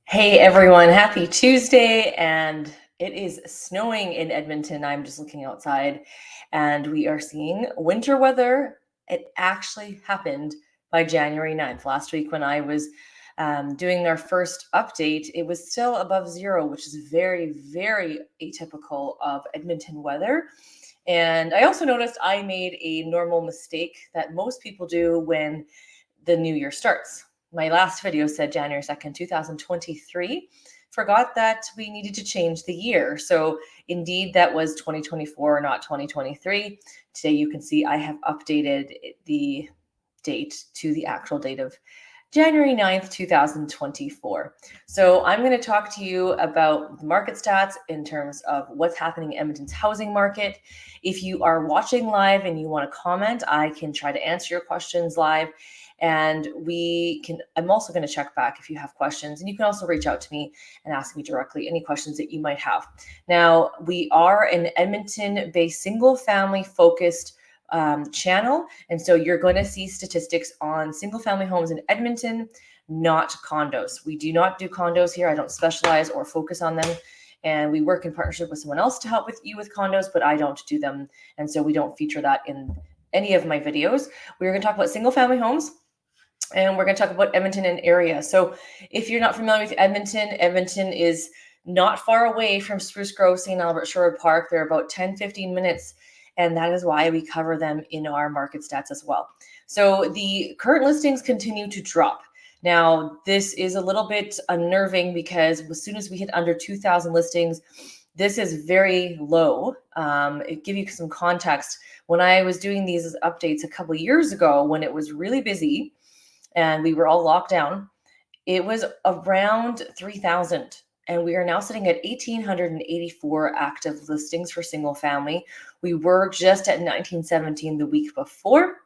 Hey everyone, happy Tuesday, and it is snowing in Edmonton. I'm just looking outside and we are seeing winter weather. It actually happened by January 9th. Last week when I was doing our first update, it was still above zero, which is very, very atypical of Edmonton weather. And I also noticed I made a normal mistake that most people do when the new year starts. My last video said January 2nd, 2023. Forgot that we needed to change the year. So indeed, that was 2024, not 2023. Today you can see I have updated the date to the actual date of January 9th, 2024. So I'm going to talk to you about the market stats in terms of what's happening in Edmonton's housing market. If you are watching live and you want to comment, I can try to answer your questions live. And I'm also going to check back if you have questions, and you can also reach out to me and ask me directly any questions that you might have. Now, we are an Edmonton-based single family focused channel. And so you're going to see statistics on single family homes in Edmonton, not condos. We do not do condos here. I don't specialize or focus on them. And we work in partnership with someone else to help with you with condos, but I don't do them. And so we don't feature that in any of my videos. We're going to talk about single family homes. And we're going to talk about Edmonton and area. So if you're not familiar with Edmonton, Edmonton is not far away from Spruce Grove, St. Albert, Sherwood Park. They're about 10-15 minutes. And that is why we cover them in our market stats as well. So the current listings continue to drop. Now, this is a little bit unnerving because as soon as we hit under 2,000 listings, this is very low. It give you some context. When I was doing these updates a couple of years ago, when it was really busy, and we were all locked down, it was around 3,000. And we are now sitting at 1,884 active listings for single family. We were just at 1,917 the week before.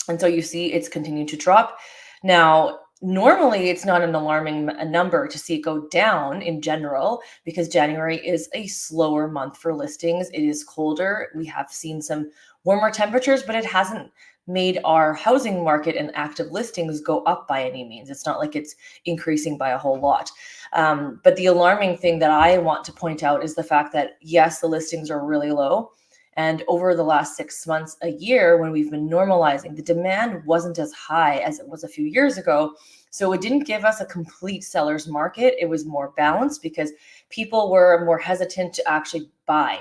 And so you see it's continued to drop. Now, normally it's not an alarming number to see it go down in general because January is a slower month for listings. It is colder. We have seen some warmer temperatures, but it hasn't made our housing market and active listings go up by any means. It's not like it's increasing by a whole lot. But the alarming thing that I want to point out is the fact that, yes, the listings are really low. And over the last 6 months, a year, when we've been normalizing, the demand wasn't as high as it was a few years ago. So it didn't give us a complete seller's market. It was more balanced because people were more hesitant to actually buy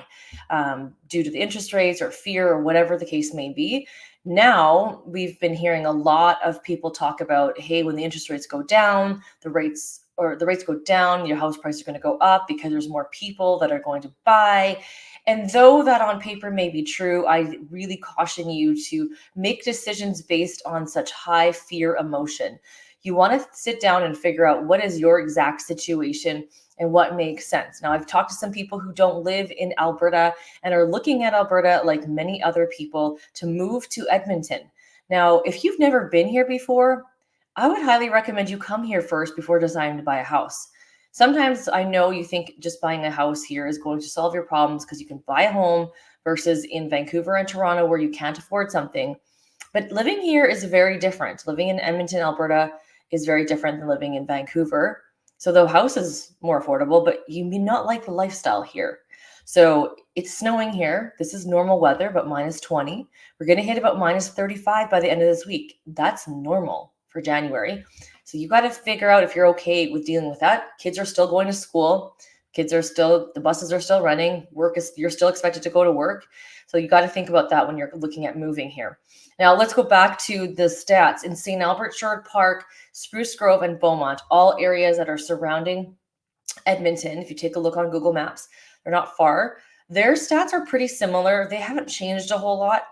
due to the interest rates or fear or whatever the case may be. Now we've been hearing a lot of people talk about, hey, when the interest rates go down, the rates go down, your house prices are going to go up because there's more people that are going to buy. And though that on paper may be true, I really caution you to make decisions based on such high fear emotion. You want to sit down and figure out what is your exact situation and what makes sense. Now, I've talked to some people who don't live in Alberta and are looking at Alberta like many other people to move to Edmonton. Now, if you've never been here before, I would highly recommend you come here first before deciding to buy a house. Sometimes I know you think just buying a house here is going to solve your problems because you can buy a home versus in Vancouver and Toronto where you can't afford something. But living here is very different. Living in Edmonton, Alberta is very different than living in Vancouver. So the house is more affordable, but you may not like the lifestyle here. So it's snowing here. This is normal weather, but -20. We're going to hit about -35 by the end of this week. That's normal for January. So you got to figure out if you're okay with dealing with that. Kids are still going to school. The buses are still running. You're still expected to go to work. So you got to think about that when you're looking at moving here. Now let's go back to the stats. In St. Albert, Sherwood Park, Spruce Grove, and Beaumont, all areas that are surrounding Edmonton. If you take a look on Google Maps, they're not far. Their stats are pretty similar. They haven't changed a whole lot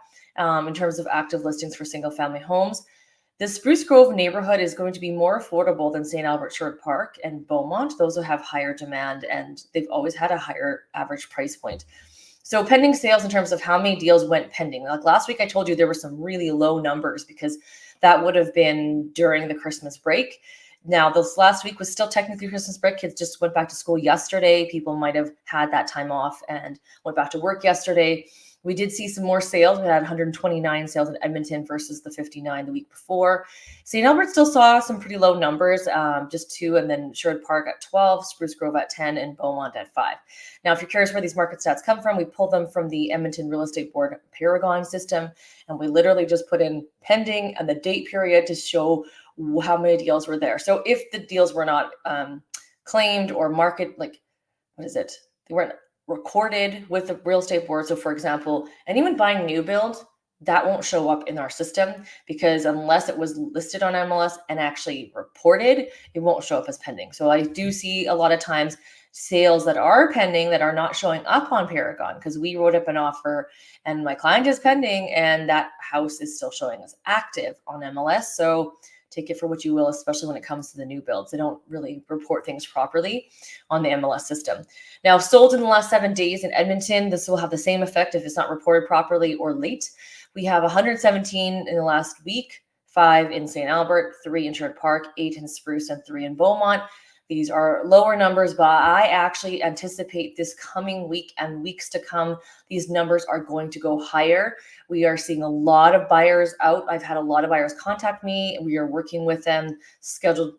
in terms of active listings for single family homes. The Spruce Grove neighborhood is going to be more affordable than St. Albert, Sherwood Park, and Beaumont. Those will have higher demand, and they've always had a higher average price point. So pending sales in terms of how many deals went pending. Like last week, I told you there were some really low numbers because that would have been during the Christmas break. Now, this last week was still technically Christmas break. Kids just went back to school yesterday. People might have had that time off and went back to work yesterday. We did see some more sales. We had 129 sales in Edmonton versus the 59 the week before. St. Albert still saw some pretty low numbers, just 2, and then Sherwood Park at 12, Spruce Grove at 10, and Beaumont at 5. Now, if you're curious where these market stats come from, we pulled them from the Edmonton Real Estate Board Paragon system, and we literally just put in pending and the date period to show how many deals were there. So if the deals were not claimed or market, like, what is it? They weren't recorded with the real estate board. So for example, anyone buying new build, that won't show up in our system, because unless it was listed on MLS and actually reported, it won't show up as pending. So I do see a lot of times sales that are pending that are not showing up on Paragon because we wrote up an offer and my client is pending and that house is still showing as active on MLS. So take it for what you will, especially when it comes to the new builds. They don't really report things properly on the MLS system. Now, sold in the last 7 days in Edmonton, this will have the same effect if it's not reported properly or late. We have 117 in the last week, 5 in St. Albert, 3 in Sherwood Park, 8 in Spruce, and 3 in Beaumont. These are lower numbers, but I actually anticipate this coming week and weeks to come, these numbers are going to go higher. We are seeing a lot of buyers out. I've had a lot of buyers contact me. We are working with them, scheduled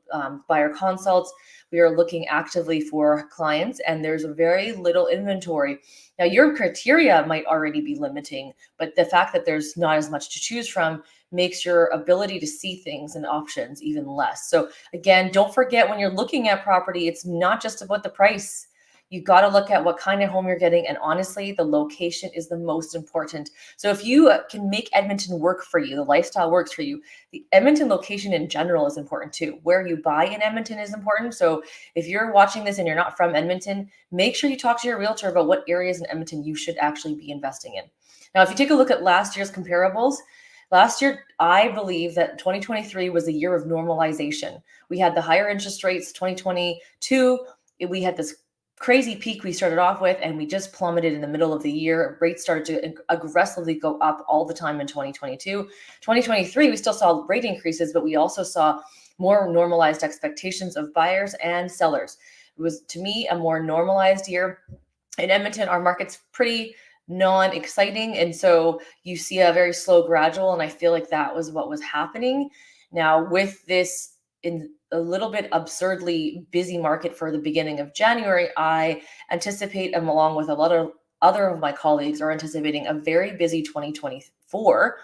buyer consults. We are looking actively for clients, and there's very little inventory. Now, your criteria might already be limiting, but the fact that there's not as much to choose from makes your ability to see things and options even less. So again, don't forget when you're looking at property, it's not just about the price. You got to look at what kind of home you're getting. And honestly, the location is the most important. So if you can make Edmonton work for you, the lifestyle works for you, the Edmonton location in general is important too. Where you buy in Edmonton is important. So if you're watching this and you're not from Edmonton, make sure you talk to your realtor about what areas in Edmonton you should actually be investing in. Now, if you take a look at last year's comparables, last year, I believe that 2023 was a year of normalization. We had the higher interest rates. 2022, we had this crazy peak we started off with, and we just plummeted in the middle of the year. Rates started to aggressively go up all the time in 2022. 2023, we still saw rate increases, but we also saw more normalized expectations of buyers and sellers. It was, to me, a more normalized year. In Edmonton, our market's pretty non-exciting, and so you see a very slow gradual, and I feel like that was what was happening. Now, with this in a little bit absurdly busy market for the beginning of January, I anticipate, and along with a lot of other of my colleagues, are anticipating a very busy 2024.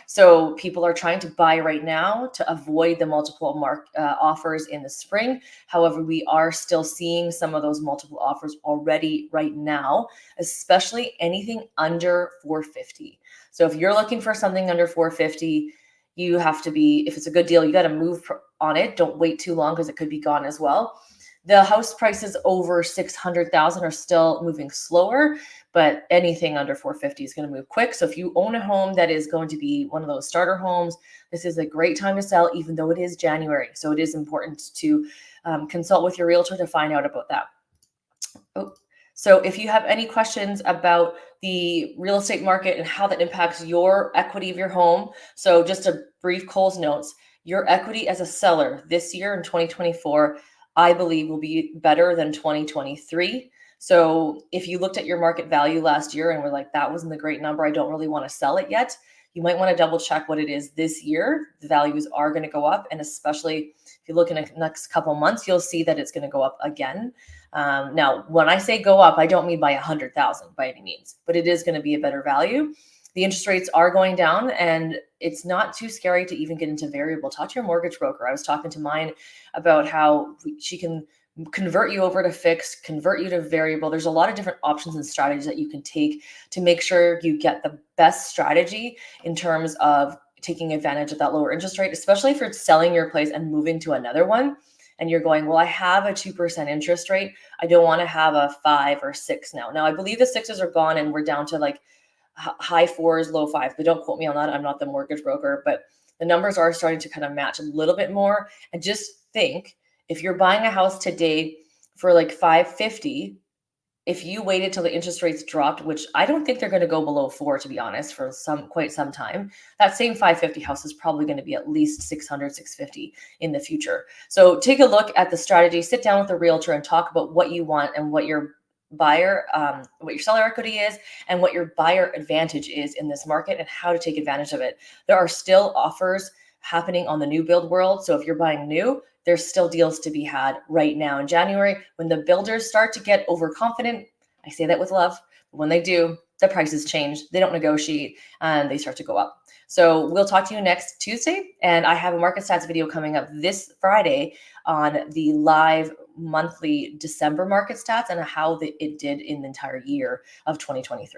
So people are trying to buy right now to avoid the multiple offers in the spring. However, we are still seeing some of those multiple offers already right now, especially anything under 450. So if you're looking for something under 450, you have to be, if it's a good deal, you got to move on it. Don't wait too long because it could be gone as well. The house prices over 600,000 are still moving slower, but anything under 450 is going to move quick. So if you own a home that is going to be one of those starter homes, this is a great time to sell, even though it is January. So it is important to consult with your realtor to find out about that. So if you have any questions about the real estate market and how that impacts your equity of your home, so just a brief Coles Notes, your equity as a seller this year in 2024, I believe will be better than 2023. So if you looked at your market value last year and were like, that wasn't a great number, I don't really want to sell it yet, you might want to double check what it is this year. The values are going to go up. And especially if you look in the next couple of months, you'll see that it's going to go up again. Now, when I say go up, I don't mean by 100,000 by any means, but it is going to be a better value. The interest rates are going down, and it's not too scary to even get into variable. Talk to your mortgage broker. I was talking to mine about how she can convert you over to fixed, convert you to variable. There's a lot of different options and strategies that you can take to make sure you get the best strategy in terms of taking advantage of that lower interest rate, especially if you're selling your place and moving to another one. And you're going, well, I have a 2% interest rate. I don't want to have a 5 or 6 now. Now, I believe the 6s are gone and we're down to like high 4s, low 5s, but don't quote me on that. I'm not the mortgage broker, but the numbers are starting to kind of match a little bit more. And just think, if you're buying a house today for like 550, if you waited till the interest rates dropped, which I don't think they're going to go below 4, to be honest, for quite some time, that same 550 house is probably going to be at least 600, 650 in the future. So take a look at the strategy, sit down with a realtor and talk about what you want and what your what your seller equity is, and what your buyer advantage is in this market, and how to take advantage of it. There are still offers happening on the new build world. So if you're buying new, there's still deals to be had right now in January. When the builders start to get overconfident, I say that with love, but when they do, the prices change. They don't negotiate and they start to go up. So we'll talk to you next Tuesday. And I have a market stats video coming up this Friday on the live monthly December market stats and how it did in the entire year of 2023.